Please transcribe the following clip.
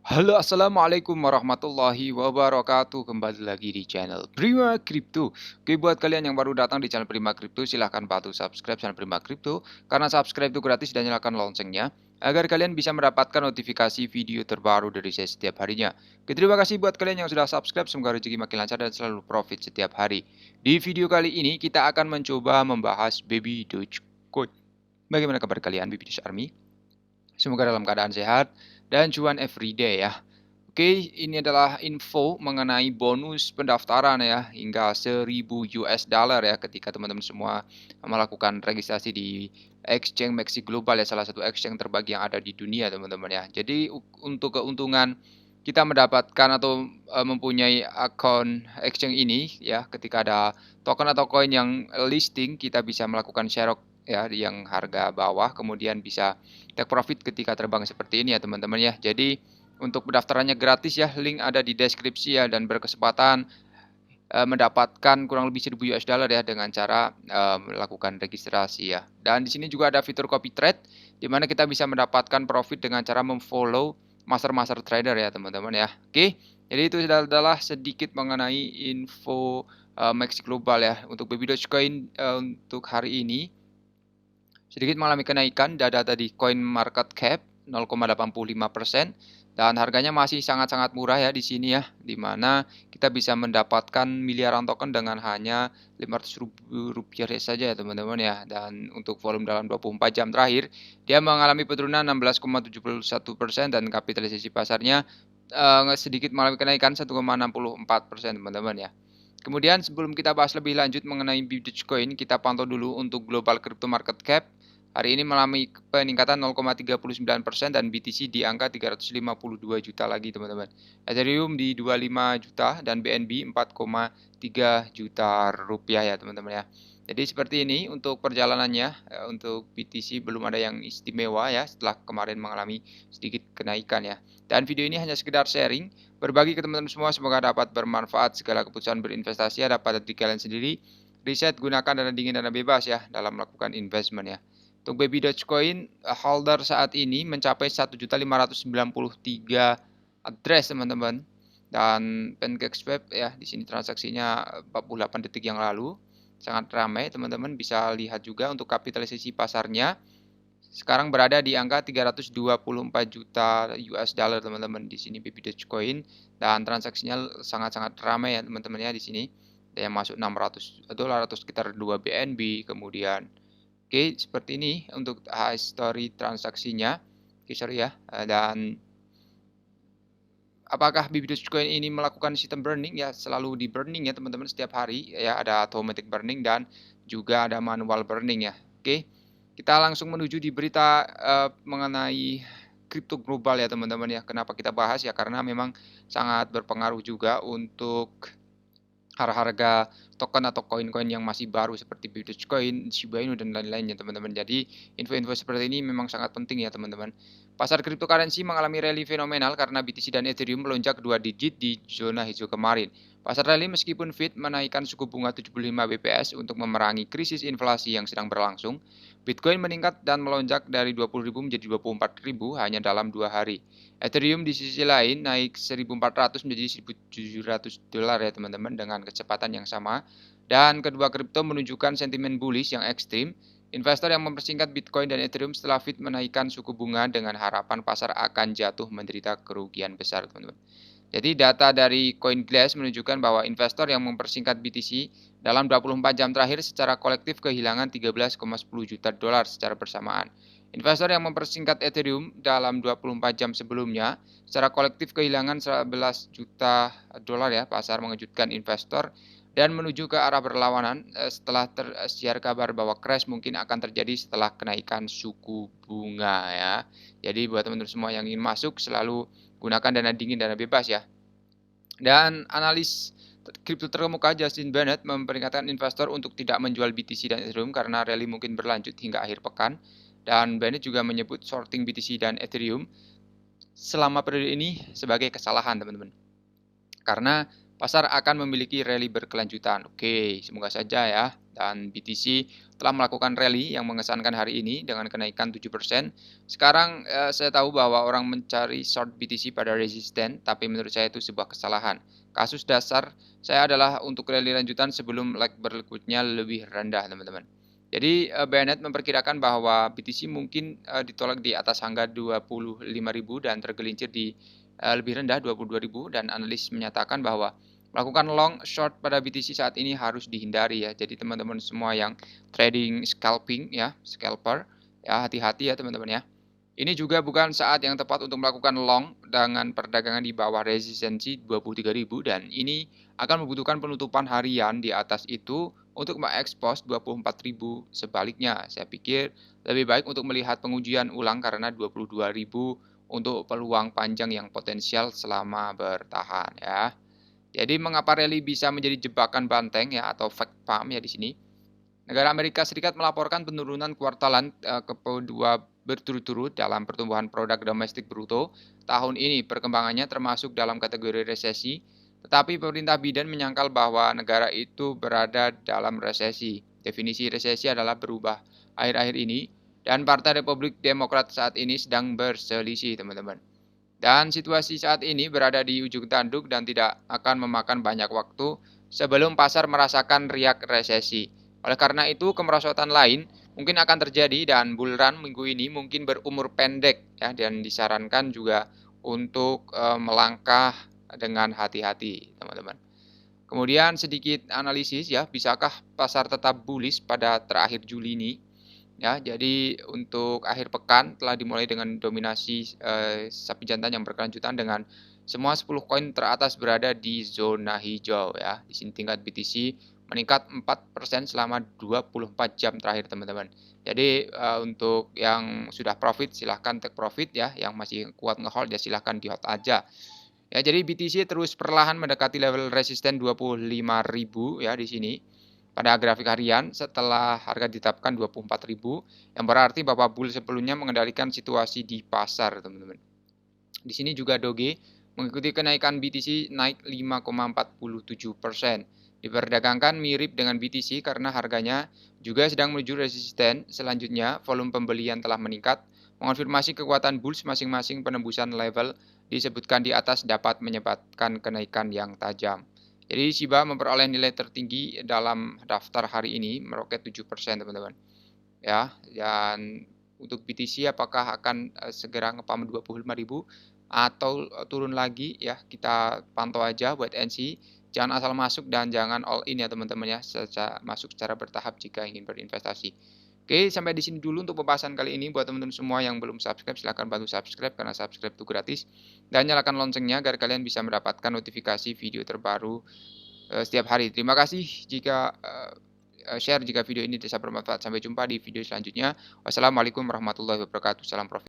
Halo, assalamualaikum warahmatullahi wabarakatuh. Kembali lagi di channel Prima Crypto. Oke, buat kalian yang baru datang di channel Prima Crypto, silahkan bantu subscribe channel Prima Crypto karena subscribe itu gratis dan nyalakan loncengnya agar kalian bisa mendapatkan notifikasi video terbaru dari saya setiap harinya. Oke, terima kasih buat kalian yang sudah subscribe. Semoga rezeki makin lancar dan selalu profit setiap hari. Di video kali ini kita akan mencoba membahas Baby Dogecoin. Bagaimana kabar kalian, Baby Doge Army? Semoga dalam keadaan sehat dan cuan everyday ya. Oke, ini adalah info mengenai bonus pendaftaran ya hingga 1000 US dollar ya ketika teman-teman semua melakukan registrasi di exchange Maxi Global ya, salah satu exchange terbagi yang ada di dunia teman-teman ya. Jadi untuk keuntungan kita mendapatkan atau mempunyai akun exchange ini ya, ketika ada token atau koin yang listing, kita bisa melakukan share ya yang harga bawah, kemudian bisa take profit ketika terbang seperti ini ya teman-teman ya. Jadi untuk pendaftarannya gratis ya, link ada di deskripsi ya, dan berkesempatan mendapatkan kurang lebih 1000 US dollar ya dengan cara melakukan registrasi ya. Dan di sini juga ada fitur copy trade di mana kita bisa mendapatkan profit dengan cara memfollow master-master trader ya teman-teman ya. Oke, jadi itu adalah sedikit mengenai info Max Global ya. Untuk Baby Dogecoin untuk hari ini sedikit mengalami kenaikan data di coin market cap 0,85% dan harganya masih sangat-sangat murah ya di sini ya, di mana kita bisa mendapatkan miliaran token dengan hanya Rp500.000 saja ya teman-teman ya. Dan untuk volume dalam 24 jam terakhir dia mengalami penurunan 16,71% dan kapitalisasi pasarnya sedikit mengalami kenaikan 1,64% teman-teman ya. Kemudian sebelum kita bahas lebih lanjut mengenai Bitcoin, kita pantau dulu untuk global crypto market cap. Hari ini mengalami peningkatan 0,39% dan BTC di angka 352 juta lagi teman-teman. Ethereum di 25 juta dan BNB 4,3 juta rupiah ya teman-teman ya. Jadi seperti ini untuk perjalanannya. Untuk BTC belum ada yang istimewa ya setelah kemarin mengalami sedikit kenaikan ya. Dan video ini hanya sekedar sharing, berbagi ke teman-teman semua, semoga dapat bermanfaat. Segala keputusan berinvestasi ada pada diri kalian sendiri. Riset, gunakan dana dingin, dana bebas ya dalam melakukan investment ya. Untuk Baby Dogecoin holder saat ini mencapai 1.593 address teman-teman. Dan PancakeSwap ya di sini transaksinya 48 detik yang lalu. Sangat ramai teman-teman, bisa lihat juga untuk kapitalisasi pasarnya sekarang berada di angka 324 juta US dollar teman-teman di sini Baby Dogecoin, dan transaksinya sangat-sangat ramai ya teman-teman ya di sini. Ada yang masuk 600 dolar atau sekitar 2 BNB kemudian. Oke, seperti ini untuk history transaksinya. Oke, sorry ya. Dan apakah Baby Dogecoin ini melakukan sistem burning? Ya, selalu di burning ya teman-teman setiap hari ya, ada automatic burning dan juga ada manual burning ya. Oke. Kita langsung menuju di berita mengenai kripto global ya teman-teman ya. Kenapa kita bahas ya? Karena memang sangat berpengaruh juga untuk harga token atau koin-koin yang masih baru seperti Bitcoin, Shiba Inu dan lain-lainnya teman-teman. Jadi info-info seperti ini memang sangat penting ya teman-teman. Pasar cryptocurrency mengalami rally fenomenal karena BTC dan Ethereum melonjak 2 digit di zona hijau kemarin. Pasar rally meskipun Fed menaikkan suku bunga 75 BPS untuk memerangi krisis inflasi yang sedang berlangsung. Bitcoin meningkat dan melonjak dari 20.000 menjadi 24.000 hanya dalam 2 hari. Ethereum di sisi lain naik 1.400 menjadi 1.700 dolar ya teman-teman dengan kecepatan yang sama. Dan kedua kripto menunjukkan sentimen bullish yang ekstrim. Investor yang mempersingkat Bitcoin dan Ethereum setelah Fed menaikkan suku bunga dengan harapan pasar akan jatuh menderita kerugian besar teman-teman. Jadi data dari CoinGlass menunjukkan bahwa investor yang mempersingkat BTC dalam 24 jam terakhir secara kolektif kehilangan 13,10 juta dolar secara bersamaan. Investor yang mempersingkat Ethereum dalam 24 jam sebelumnya secara kolektif kehilangan 11 juta dolar ya. Pasar mengejutkan investor dan menuju ke arah berlawanan setelah tersiar kabar bahwa crash mungkin akan terjadi setelah kenaikan suku bunga ya. Jadi buat teman-teman semua yang ingin masuk selalu gunakan dana dingin, dana bebas ya. Dan analis kripto terkemuka Justin Bennett memperingatkan investor untuk tidak menjual BTC dan Ethereum karena rally mungkin berlanjut hingga akhir pekan. Dan Bennett juga menyebut shorting BTC dan Ethereum selama periode ini sebagai kesalahan teman-teman. Karena pasar akan memiliki rally berkelanjutan. Oke, semoga saja ya. Dan BTC telah melakukan rally yang mengesankan hari ini dengan kenaikan 7%. Sekarang saya tahu bahwa orang mencari short BTC pada resisten, tapi menurut saya itu sebuah kesalahan. Kasus dasar saya adalah untuk rally lanjutan sebelum leg berikutnya lebih rendah, teman-teman. Jadi Bennett memperkirakan bahwa BTC mungkin ditolak di atas angka 25.000 dan tergelincir di lebih rendah 22.000, dan analis menyatakan bahwa melakukan long short pada BTC saat ini harus dihindari ya. Jadi teman-teman semua yang trading scalping ya, scalper ya, hati-hati ya teman-teman ya. Ini juga bukan saat yang tepat untuk melakukan long dengan perdagangan di bawah resistensi 23.000, dan ini akan membutuhkan penutupan harian di atas itu untuk mengekspos 24.000. Sebaliknya, saya pikir lebih baik untuk melihat pengujian ulang karena 22.000 untuk peluang panjang yang potensial selama bertahan ya. Jadi mengapa rally bisa menjadi jebakan banteng ya atau fake pump ya di sini? Negara Amerika Serikat melaporkan penurunan kuartalan kedua berturut-turut dalam pertumbuhan produk domestik bruto tahun ini. Perkembangannya termasuk dalam kategori resesi, tetapi pemerintah Biden menyangkal bahwa negara itu berada dalam resesi. Definisi resesi adalah berubah akhir-akhir ini, dan Partai Republik Demokrat saat ini sedang berselisih, teman-teman. Dan situasi saat ini berada di ujung tanduk dan tidak akan memakan banyak waktu sebelum pasar merasakan riak resesi. Oleh karena itu, kemerosotan lain mungkin akan terjadi dan bull run minggu ini mungkin berumur pendek ya, dan disarankan juga untuk melangkah dengan hati-hati, teman-teman. Kemudian sedikit analisis ya, bisakah pasar tetap bullish pada terakhir Juli ini? Ya, jadi untuk akhir pekan telah dimulai dengan dominasi sapi jantan yang berkelanjutan dengan semua 10 koin teratas berada di zona hijau ya. Di sini tingkat BTC meningkat 4% selama 24 jam terakhir, teman-teman. Jadi untuk yang sudah profit silahkan take profit ya, yang masih kuat ngehold ya silahkan di hold aja. Ya, jadi BTC terus perlahan mendekati level resisten 25.000 ya di sini pada grafik harian setelah harga ditetapkan 24.000, yang berarti bahwa bull sebelumnya mengendalikan situasi di pasar, teman-teman. Di sini juga Doge mengikuti kenaikan BTC naik 5,47%. Diperdagangkan mirip dengan BTC karena harganya juga sedang menuju resisten. Selanjutnya, volume pembelian telah meningkat, mengonfirmasi kekuatan bulls masing-masing. Penembusan level disebutkan di atas dapat menyebabkan kenaikan yang tajam. Jadi Shiba memperoleh nilai tertinggi dalam daftar hari ini, meroket 7%, teman-teman. Ya, dan untuk BTC apakah akan segera ngepump 25.000 atau turun lagi ya, kita pantau aja buat NC. Jangan asal masuk dan jangan all in ya teman-teman ya, masuk secara bertahap jika ingin berinvestasi. Oke, sampai di sini dulu untuk pembahasan kali ini. Buat teman-teman semua yang belum subscribe, silahkan bantu subscribe karena subscribe itu gratis. Dan nyalakan loncengnya agar kalian bisa mendapatkan notifikasi video terbaru setiap hari. Terima kasih jika share jika video ini bisa bermanfaat. Sampai jumpa di video selanjutnya. Wassalamualaikum warahmatullahi wabarakatuh. Salam profit.